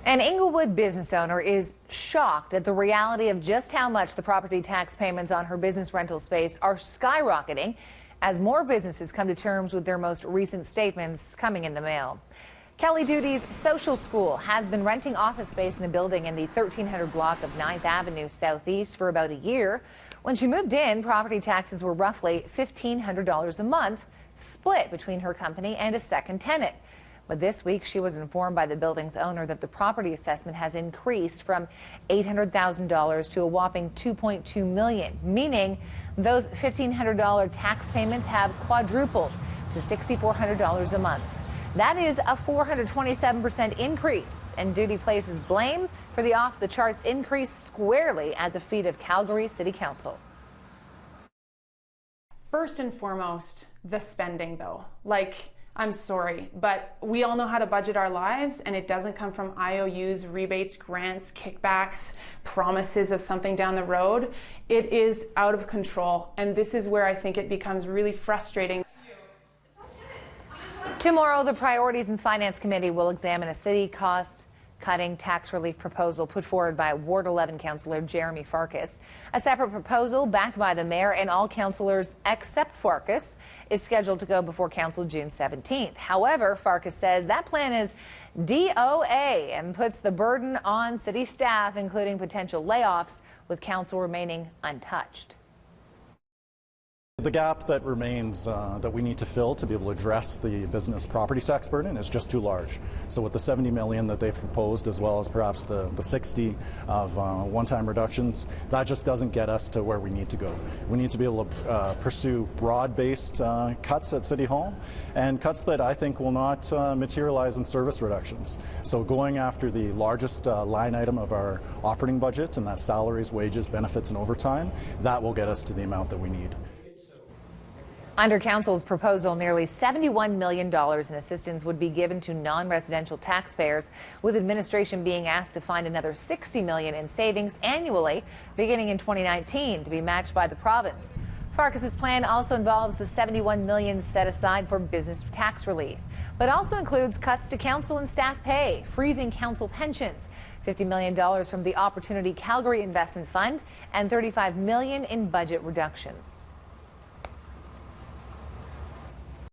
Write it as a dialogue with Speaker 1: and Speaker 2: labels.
Speaker 1: An Inglewood business owner is shocked at the reality of just how much the property tax payments on her business rental space are skyrocketing as more businesses come to terms with their most recent statements coming in the mail. Kelly Duty's social school has been renting office space in a building in the 1300 block of 9th Avenue Southeast for about a year. When she moved in, property taxes were roughly $1,500 a month, split between her company and a second tenant. But this week, she was informed by the building's owner that the property assessment has increased from $800,000 to a whopping $2.2 million, meaning those $1,500 tax payments have quadrupled to $6,400 a month. That is a 427% increase, and Duty places blame for the off-the-charts increase squarely at the feet of Calgary City Council.
Speaker 2: First and foremost, the spending, though. I'm sorry, but we all know how to budget our lives, and it doesn't come from IOUs, rebates, grants, kickbacks, promises of something down the road. It is out of control, and this is where I think it becomes really frustrating.
Speaker 1: Tomorrow, the Priorities and Finance Committee will examine a city cost-cutting tax relief proposal put forward by Ward 11 Councillor Jeremy Farkas. A separate proposal backed by the mayor and all councillors except Farkas is scheduled to go before council June 17th. However, Farkas says that plan is DOA and puts the burden on city staff, including potential layoffs, with council remaining untouched.
Speaker 3: The gap that remains that we need to fill to be able to address the business property tax burden is just too large. So with the $70 million that they've proposed, as well as perhaps the 60 of one-time reductions, that just doesn't get us to where we need to go. We need to be able to pursue broad-based cuts at City Hall, and cuts that I think will not materialize in service reductions. So going after the largest line item of our operating budget, and that's salaries, wages, benefits, and overtime, that will get us to the amount that we need.
Speaker 1: Under council's proposal, nearly $71 million in assistance would be given to non-residential taxpayers, with administration being asked to find another $60 million in savings annually beginning in 2019 to be matched by the province. Farkas's plan also involves the $71 million set aside for business tax relief, but also includes cuts to council and staff pay, freezing council pensions, $50 million from the Opportunity Calgary Investment Fund, and $35 million in budget reductions.